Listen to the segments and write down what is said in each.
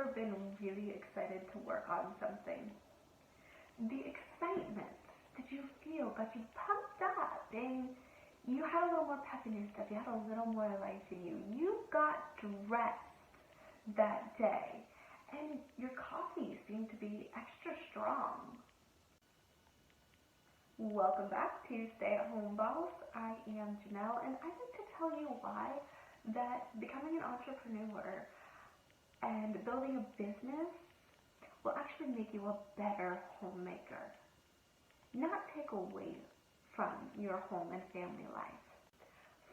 ever been really excited to work on something? The excitement that you feel got you pumped up, and you had a little more pep in your step, you had a little more life in you. You got dressed that day, and your coffee seemed to be extra strong. Welcome back to Stay at Home Boss. I am Janelle, and I'd like to tell you why that becoming an entrepreneur and building a business will actually make you a better homemaker, not take away from your home and family life.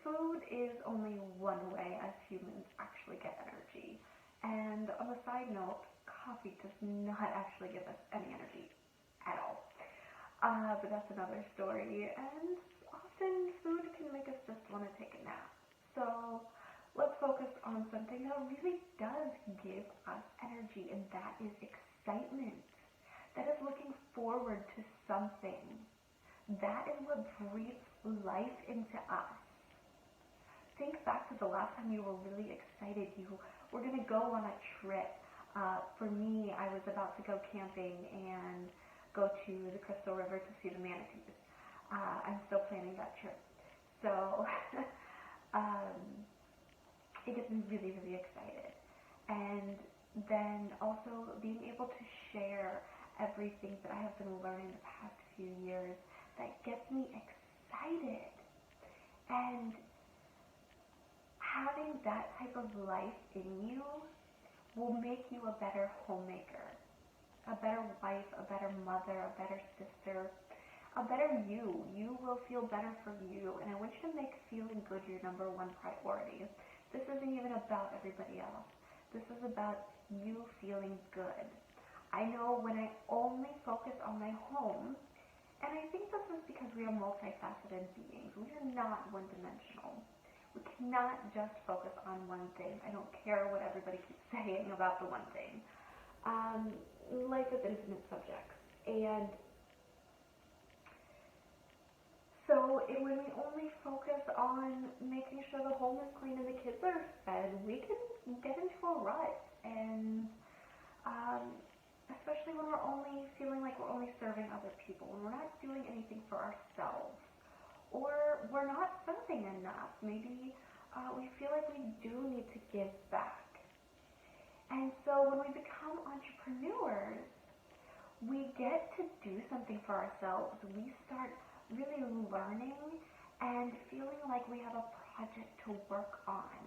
Food is only one way as humans actually get energy. And on a side note, coffee does not actually give us any energy at all. But that's another story. And often food can make us just want to take a nap. So let's focus on something that really does give us energy, and that is excitement. That is looking forward to something. That is what breathes life into us. Think back to the last time you were really excited. You were going to go on a trip. For me, I was about to go camping and go to the Crystal River to see the manatees. I'm still planning that trip. So it gets me really, really excited. And then also being able to share everything that I have been learning the past few years, that gets me excited. And having that type of life in you will make you a better homemaker, a better wife, a better mother, a better sister, a better you. You will feel better for you, and I want you to make feeling good your number one priority. This isn't even about everybody else. This is about you feeling good. I know when I only focus on my home, and I think this is because we are multifaceted beings. We are not one-dimensional. We cannot just focus on one thing. I don't care what everybody keeps saying about the one thing. Life is infinite subjects. And so when we only focus on making sure the home is clean and the kids are fed, we can get into a rut. And especially when we're only feeling like we're only serving other people, when we're not doing anything for ourselves, or we're not spending enough. Maybe we feel like we do need to give back. And so when we become entrepreneurs, we get to do something for ourselves. We start really learning and feeling like we have a project to work on.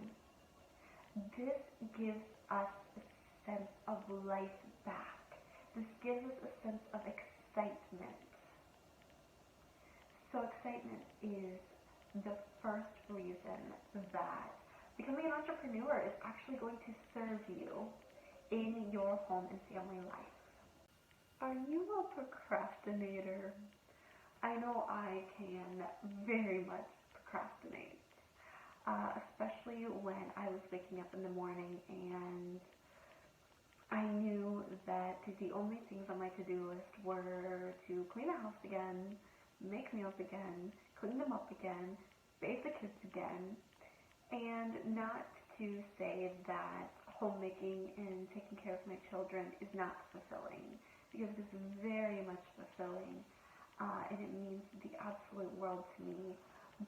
This gives us a sense of life back. This gives us a sense of excitement. So excitement is the first reason that becoming an entrepreneur is actually going to serve you in your home and family life. Are you a procrastinator? I know I can very much procrastinate, especially when I was waking up in the morning and I knew that the only things on my to-do list were to clean the house again, make meals again, clean them up again, bathe the kids again, and not to say that homemaking and taking care of my children is not fulfilling, because it is very much fulfilling, and it means the absolute world to me.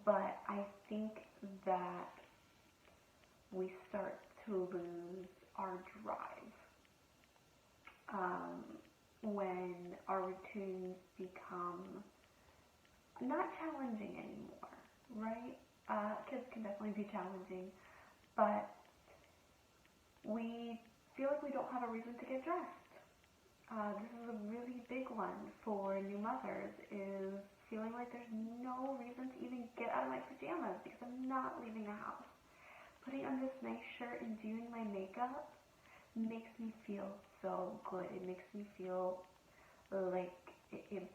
But I think that we start to lose our drive when our routines become not challenging anymore, right? Kids can definitely be challenging, but we feel like we don't have a reason to get dressed. This is a really big one for new mothers, is feeling like there's no reason to even get out of my pajamas because I'm not leaving the house. Putting on this nice shirt and doing my makeup makes me feel so good. It makes me feel like it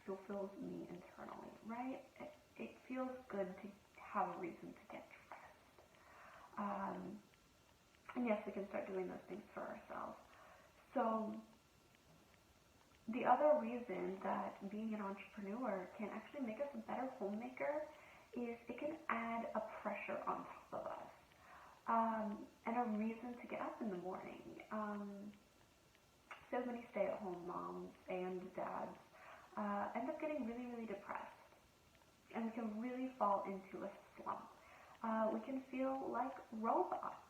fulfills me internally, right? It feels good to have a reason to get dressed. And yes, we can start doing those things for ourselves. So the other reason that being an entrepreneur can actually make us a better homemaker is it can add a pressure on top of us. And a reason to get up in the morning. So many stay-at-home moms and dads end up getting really, really depressed, and we can really fall into a slump. We can feel like robots.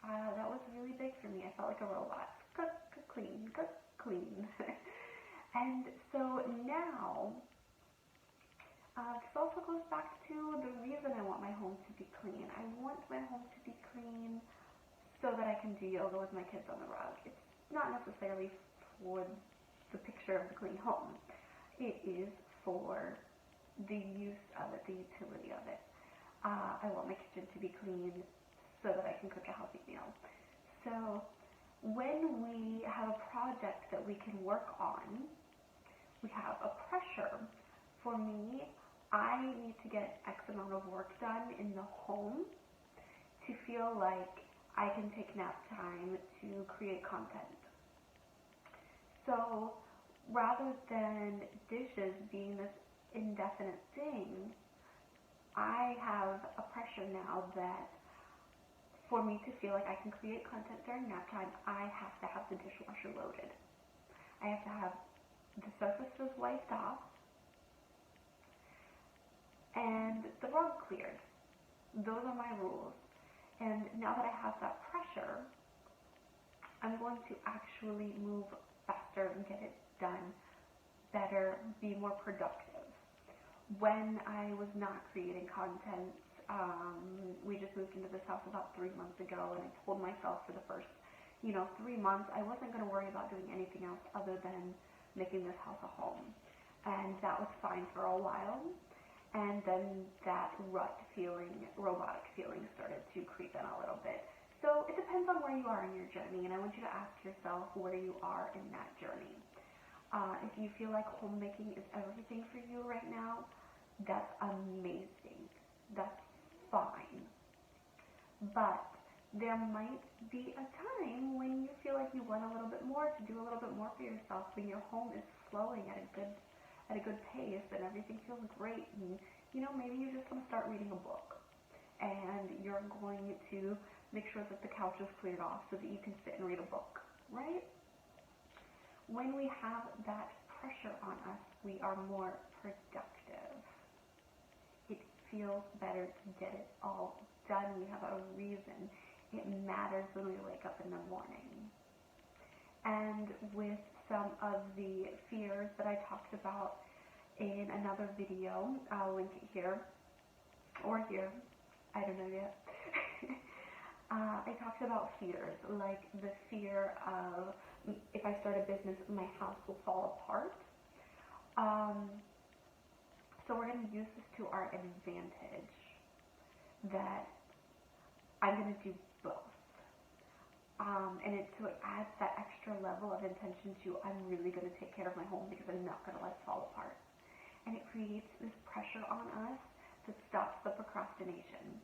That was really big for me. I felt like a robot. Cook, clean, cook, clean. And so now, this also goes back to the reason I want my home to be clean. I want my home to be clean so that I can do yoga with my kids on the rug. It's not necessarily for the picture of the clean home. It is for the use of it, the utility of it. I want my kitchen to be clean so that I can cook a healthy meal. So when we have a project that we can work on, we have a pressure. For me, I need to get X amount of work done in the home to feel like I can take nap time to create content. So rather than dishes being this indefinite thing, I have a pressure now that for me to feel like I can create content during nap time, I have to have the dishwasher loaded. I have to have the surfaces wiped off and the rug cleared. Those are my rules. And now that I have that pressure, I'm going to actually move faster and get it done better, be more productive. When I was not creating content, we just moved into this house about 3 months ago, and I told myself for the first, 3 months, I wasn't going to worry about doing anything else other than making this house a home. And that was fine for a while. And then that robotic feeling started to creep in a little bit. So it depends on where you are in your journey, and I want you to ask yourself where you are in that journey. If you feel like homemaking is everything for you right now, that's amazing. That's fine. But there might be a time when you feel like you want a little bit more, to do a little bit more for yourself, when your home is flowing at a good pace and everything feels great, and maybe you just want to start reading a book, and you're going to make sure that the couch is cleared off so that you can sit and read a book, right? When we have that pressure on us, we are more productive. It feels better to get it all done. We have a reason. It matters when we wake up in the morning. And with some of the fears that I talked about in another video, I'll link it here, or here, I don't know yet. I talked about fears, like the fear of if I start a business, my house will fall apart. So we're going to use this to our advantage, that I'm going to do both. And so it adds that extra level of intention to, I'm really going to take care of my home because I'm not going to let it fall apart. And it creates this pressure on us that stops the procrastination.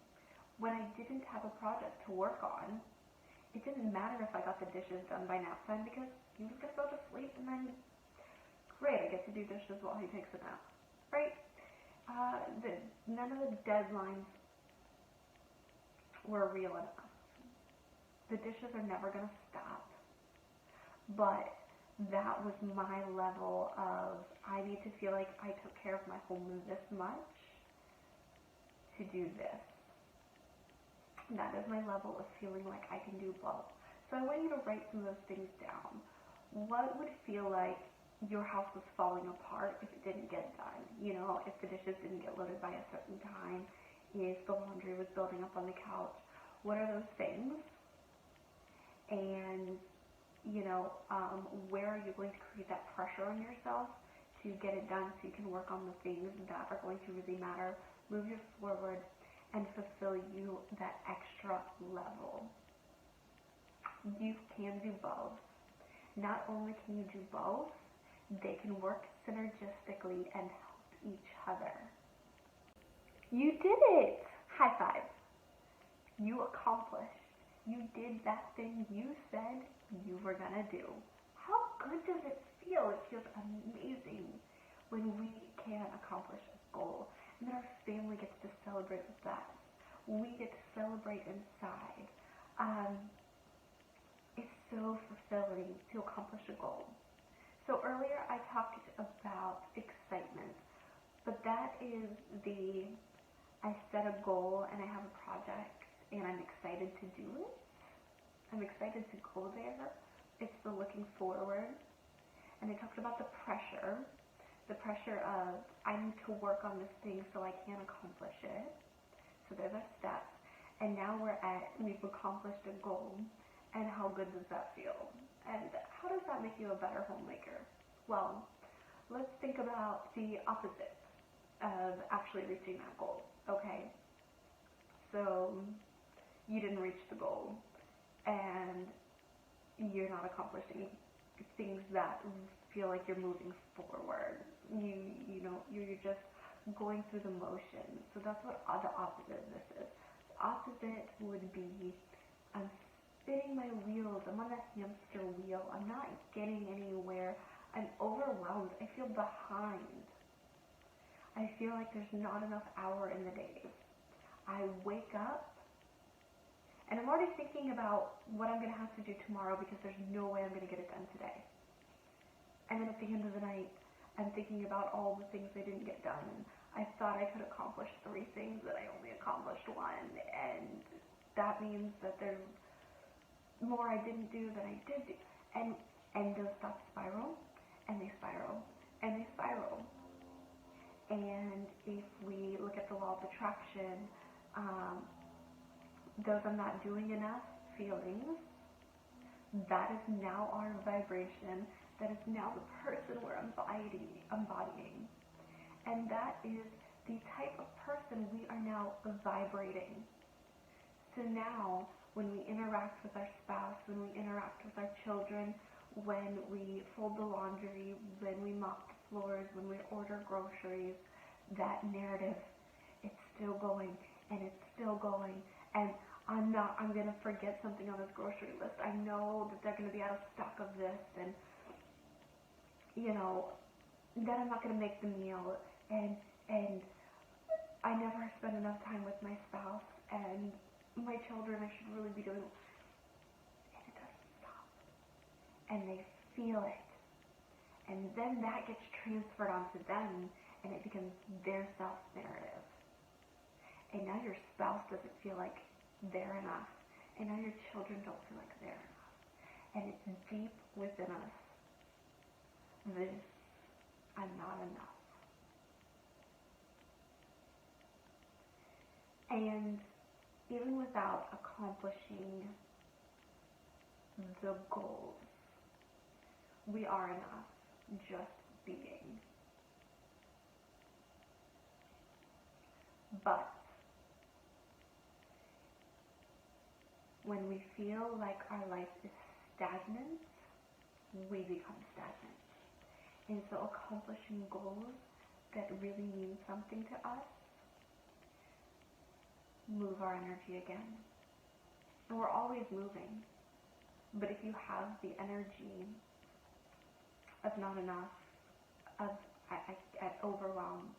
When I didn't have a project to work on, it didn't matter if I got the dishes done by nap time because he was going to go to sleep, and then great, I get to do dishes while he takes a nap, right? None of the deadlines were real enough. The dishes are never going to stop, but that was my level of, I need to feel like I took care of my home this much to do this. That is my level of feeling like I can do both. So I want you to write some of those things down. What would feel like your house was falling apart if it didn't get done? If the dishes didn't get loaded by a certain time, if the laundry was building up on the couch. What are those things? And, where are you going to create that pressure on yourself to get it done so you can work on the things that are going to really matter, move you forward, and fulfill you that extra level? You can do both. Not only can you do both, they can work synergistically and help each other. You did it! High five. You accomplished. You did that thing you said you were gonna do. How good does it feel? It feels amazing when we can accomplish a goal. And then our family gets to celebrate with us. We get to celebrate inside. so fulfilling to accomplish a goal. So earlier I talked about excitement, but that is I set a goal and I have a project and I'm excited to do it. I'm excited to go there. It's the looking forward. And I talked about the pressure of I need to work on this thing so I can accomplish it. So there's our steps. And now we've accomplished a goal. And how good does that feel? And how does that make you a better homemaker? Well, let's think about the opposite of actually reaching that goal, okay? So you didn't reach the goal and you're not accomplishing things that feel like you're moving forward. You're just going through the motions. So that's what the opposite of this is. The opposite would be I'm spinning my wheels. I'm on a hamster wheel. I'm not getting anywhere. I'm overwhelmed. I feel behind. I feel like there's not enough hour in the day. I wake up and I'm already thinking about what I'm going to have to do tomorrow because there's no way I'm going to get it done today. And then at the end of the night, I'm thinking about all the things I didn't get done. I thought I could accomplish 3 things, and I only accomplished 1. And that means that there's more I didn't do than I did do. And those thoughts spiral, and they spiral, and they spiral. And if we look at the law of attraction, those I'm not doing enough feelings, that is now our vibration. That is now the person we're embodying. And that is the type of person we are now vibrating. So now, when we interact with our spouse, when we interact with our children, when we fold the laundry, when we mop the floors, when we order groceries, that narrative, it's still going, and it's still going, and I'm going to forget something on this grocery list. I know that they're going to be out of stock of this, and then I'm not going to make the meal, and I never spend enough time with my spouse, and my children, I should really be doing, and it doesn't stop, and they feel it, and then that gets transferred onto them, and it becomes their self-narrative, and now your spouse doesn't feel like they're enough, and now your children don't feel like they're enough, and it's deep within us. I'm not enough. And even without accomplishing the goals, we are enough just being. But when we feel like our life is stagnant, we become stagnant. And so accomplishing goals that really mean something to us move our energy again. And we're always moving. But if you have the energy of not enough, of at overwhelm,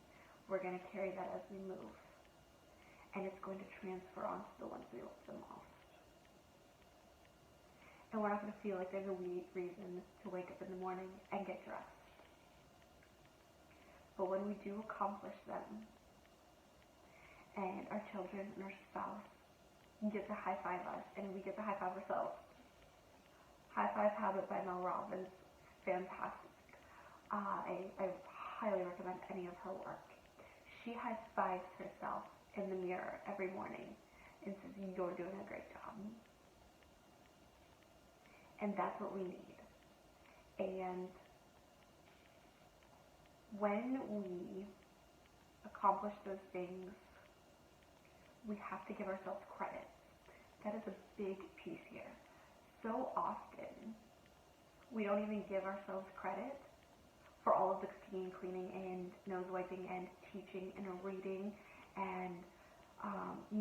we're going to carry that as we move. And it's going to transfer onto the ones we love the most. And we're not going to feel like there's a reason to wake up in the morning and get dressed. But when we do accomplish them, and our children and our spouse get to high five us, and we get to high five ourselves. High Five Habit by Mel Robbins, fantastic. I highly recommend any of her work. She high fives herself in the mirror every morning and says, "You're doing a great job." And that's what we need. And when we accomplish those things, we have to give ourselves credit. That is a big piece here. So often, we don't even give ourselves credit for all of the cooking and cleaning and nose wiping and teaching and reading and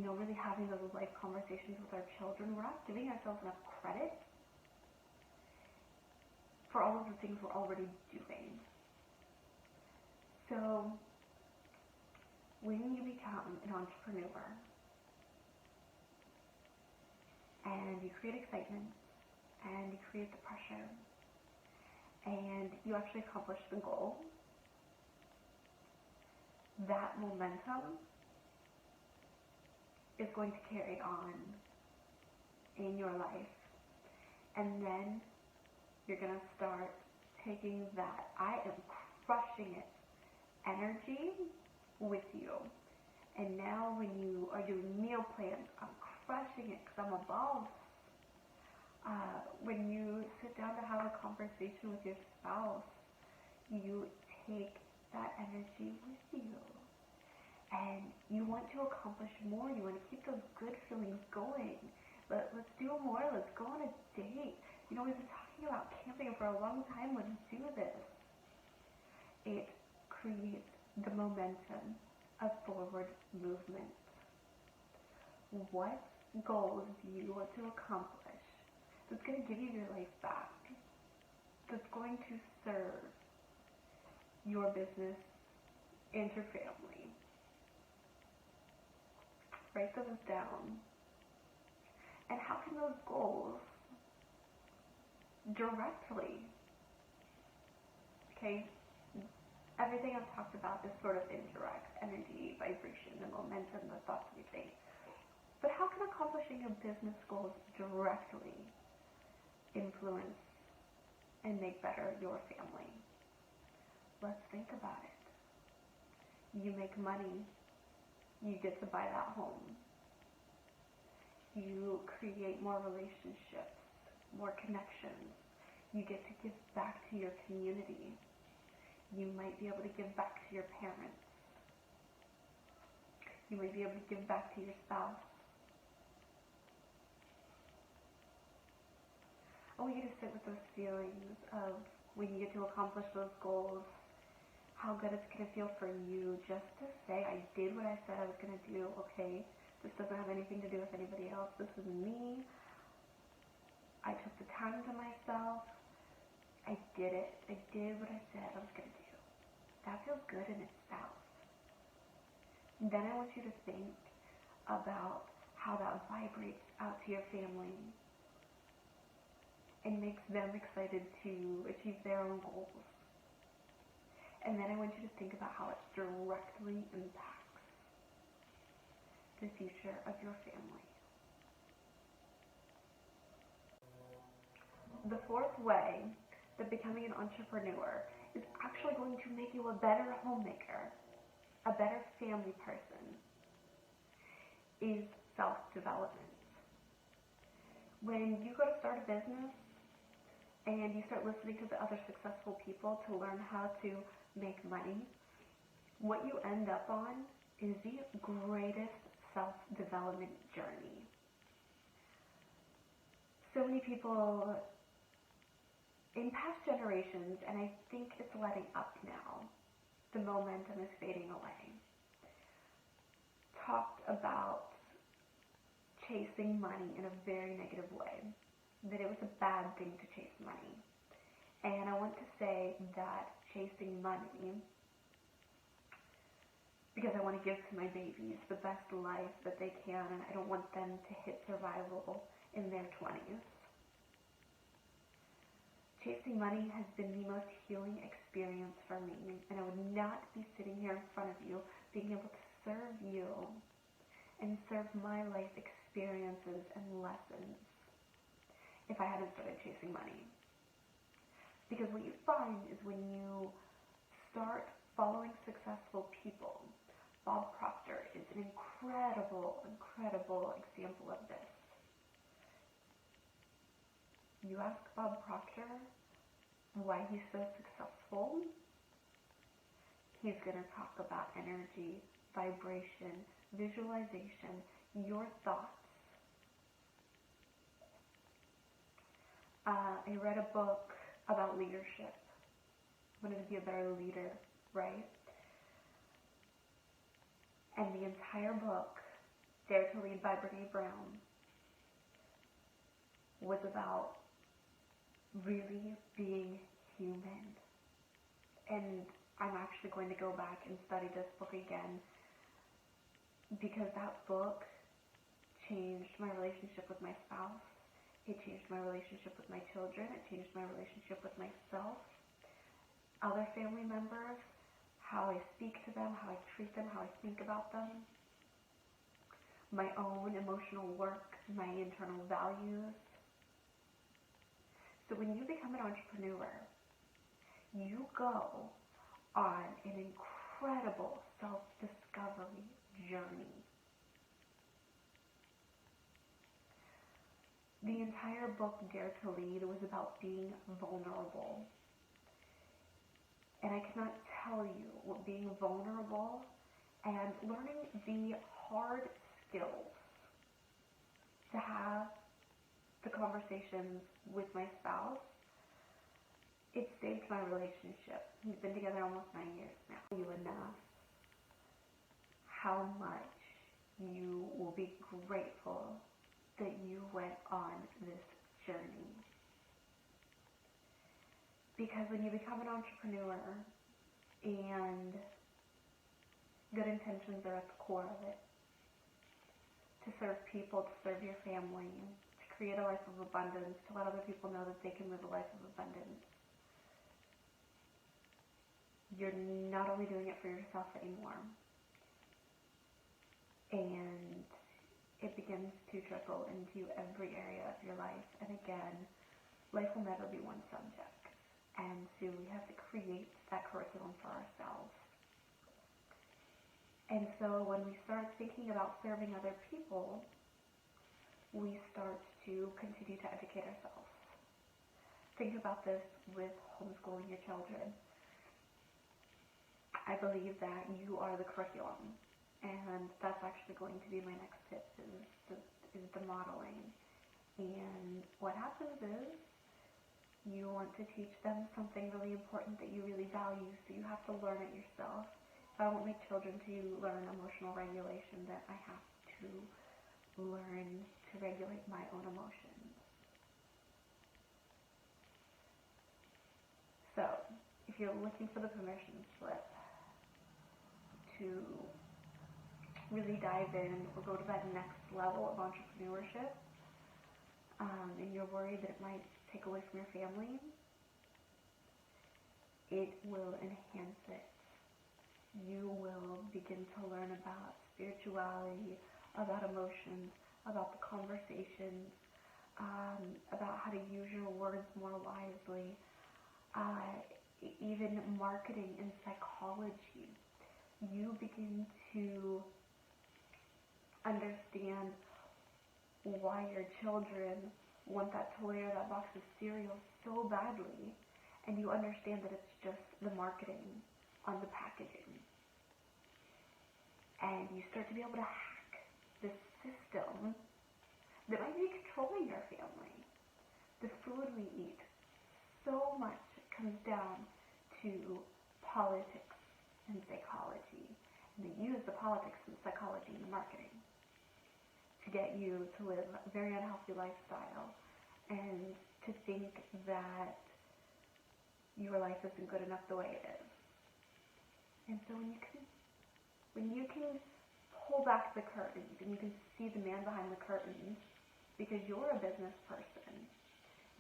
really having those life conversations with our children. We're not giving ourselves enough credit for all of the things we're already doing. So, when you become an entrepreneur and you create excitement and you create the pressure, and you actually accomplish the goal, that momentum is going to carry on in your life. And then you're going to start taking that I am crushing it energy with you. And now when you are doing meal plans, I'm crushing it because I'm a boss. When you sit down to have a conversation with your spouse, you take that energy with you. And you want to accomplish more. You want to keep those good feelings going. Let's do more. Let's go on a date. You know, we've been talking about camping for a long time. Let's do this. It creates the momentum of forward movement. What goals do you want to accomplish that's going to give you your life back? That's going to serve your business and your family. Write those down. And how can those goals directly, okay, everything I've talked about is sort of indirect, energy, vibration, the momentum, the thoughts we think. But how can accomplishing your business goals directly influence and make better your family? Let's think about it. You make money, you get to buy that home. You create more relationships, more connections. You get to give back to your community. You might be able to give back to your parents. You might be able to give back to your spouse. I want you to sit with those feelings of when you get to accomplish those goals, how good it's going to feel for you just to say, I did what I said I was going to do, okay? This doesn't have anything to do with anybody else. This is me. I took the time to myself. I did it. I did what I said I was going to do. That feels good in itself. Then I want you to think about how that vibrates out to your family and makes them excited to achieve their own goals. And then I want you to think about how it directly impacts the future of your family. The fourth way that becoming an entrepreneur is actually going to make you a better homemaker, a better family person, is self-development. When you go to start a business and you start listening to the other successful people to learn how to make money, what you end up on is the greatest self-development journey. So many people in past generations, and I think it's letting up now, the momentum is fading away, talked about chasing money in a very negative way, that it was a bad thing to chase money. And I want to say that chasing money, because I want to give to my babies the best life that they can, and I don't want them to hit survival in their 20s. Chasing money has been the most healing experience for me, and I would not be sitting here in front of you being able to serve you and serve my life experiences and lessons if I hadn't started chasing money. Because what you find is when you start following successful people, Bob Proctor is an incredible example of this. You ask Bob Proctor why he's so successful, he's going to talk about energy, vibration, visualization, your thoughts. I read a book about leadership. I wanted to be a better leader, right? And the entire book, Dare to Lead by Brene Brown, was about really being human. And I'm actually going to go back and study this book again because that book changed my relationship with my spouse. It changed my relationship with my children. It changed my relationship with myself, other family members, how I speak to them, how I treat them, how I think about them, my own emotional work, my internal values. So when you become an entrepreneur, you go on an incredible self-discovery journey. The entire book, Dare to Lead, was about being vulnerable. And I cannot tell you what being vulnerable and learning the hard skills to have the conversations with my spouse, it saved my relationship. We've been together almost 9 years now. You enough how much you will be grateful that you went on this journey. Because when you become an entrepreneur and good intentions are at the core of it, to serve people, to serve your family, to create a life of abundance, to let other people know that they can live a life of abundance, you're not only doing it for yourself anymore, and it begins to trickle into every area of your life. And again, life will never be one subject. And so we have to create that curriculum for ourselves. And so when we start thinking about serving other people, we start to continue to educate ourselves. Think about this with homeschooling your children. I believe that you are the curriculum. And that's actually going to be my next tip, is the modeling. And what happens is you want to teach them something really important that you really value, so you have to learn it yourself. If I want my children to learn emotional regulation, then I have to learn to regulate my own emotions. So, if you're looking for the permission slip to really dive in or go to that next level of entrepreneurship, and you're worried that it might take away from your family, it will enhance it. You will begin to learn about spirituality, about emotions, about the conversations, about how to use your words more wisely, even marketing and psychology. You begin to understand why your children want that toy or that box of cereal so badly, and you understand that it's just the marketing on the packaging. And you start to be able to hack this system that might be controlling your family. The food we eat so much comes down to politics and psychology. And they use the politics and psychology and the marketing to get you to live a very unhealthy lifestyle and to think that your life isn't good enough the way it is. And so when you can pull back the curtains and you can see the man behind the curtains, because you're a business person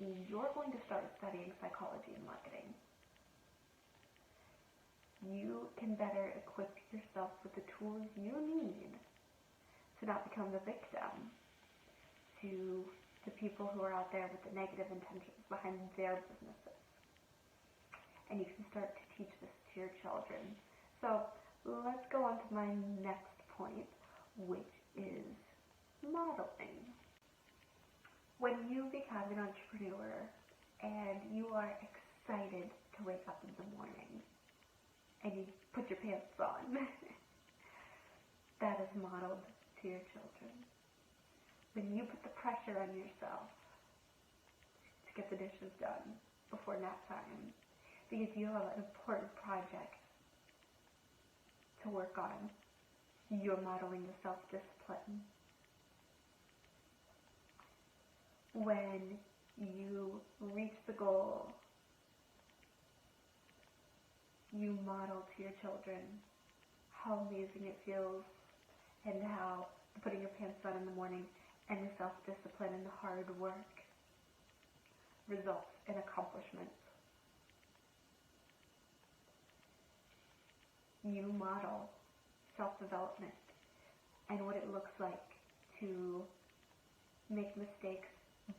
and you're going to start studying psychology and marketing, you can better equip yourself with the tools you need to not become the victim to the people who are out there with the negative intentions behind their businesses. And you can start to teach this to your children. So let's go on to my next point, which is modeling. When you become an entrepreneur and you are excited to wake up in the morning and you put your pants on, that is modeled to your children. When you put the pressure on yourself to get the dishes done before nap time because you have an important project to work on, you're modeling the self-discipline. When you reach the goal, you model to your children how amazing it feels and how putting your pants on in the morning and the self-discipline and the hard work results and accomplishments. You model self-development and what it looks like to make mistakes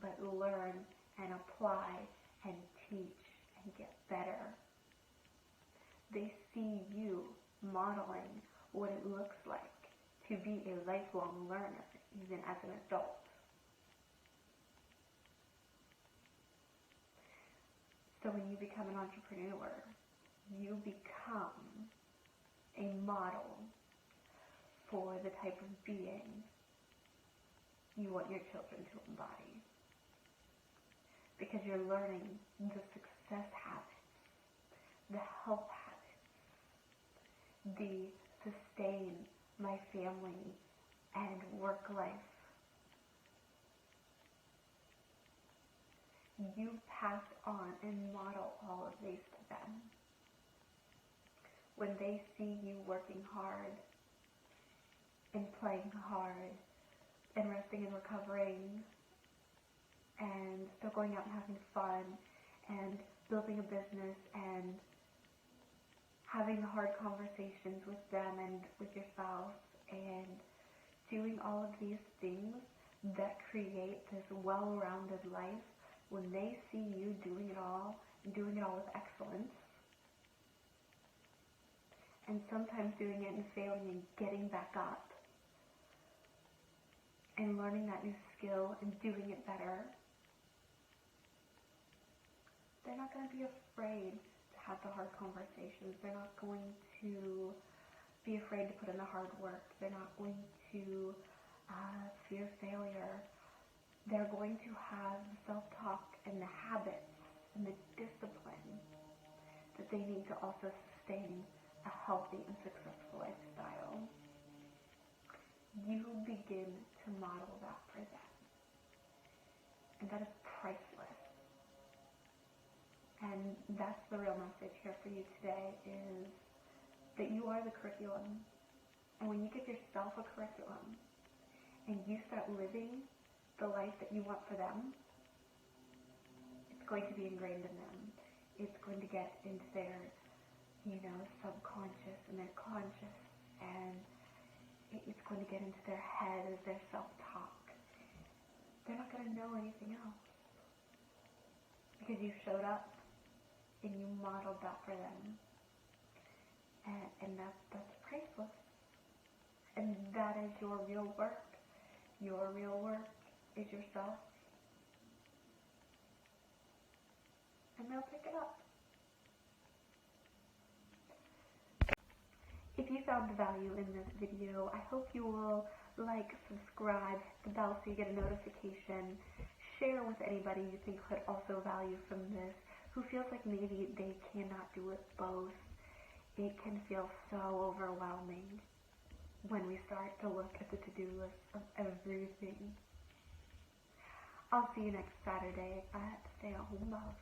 but learn and apply and teach and get better. They see you modeling what it looks like to be a lifelong learner, even as an adult. So when you become an entrepreneur, you become a model for the type of being you want your children to embody. Because you're learning the success habits, the health habits, the sustain my family and work life. You pass on and model all of these to them. When they see you working hard and playing hard and resting and recovering and still going out and having fun and building a business and having the hard conversations with them and with your spouse and doing all of these things that create this well-rounded life, when they see you doing it all with excellence, and sometimes doing it and failing and getting back up and learning that new skill and doing it better, they're not going to be afraid to have the hard conversations. They're not going to be afraid to put in the hard work. They're not going to fear failure. They're going to have the self-talk and the habits and the discipline that they need to also sustain a healthy and successful lifestyle. You begin to model that for them. And that is priceless. And that's the real message here for you today, is that you are the curriculum. And when you give yourself a curriculum and you start living the life that you want for them, it's going to be ingrained in them. It's going to get into their, subconscious and their conscious, and it's going to get into their head as their self-talk. They're not going to know anything else because you showed up and you modeled that for them, and that's priceless. And that is your real work. Your real work is yourself, and they'll pick it up. If you found value in this video, I hope you will like, subscribe, hit the bell so you get a notification, share with anybody you think could also value from this, who feels like maybe they cannot do it both. It can feel so overwhelming when we start to look at the to-do list of everything. I'll see you next Saturday at Stay at Home Boss.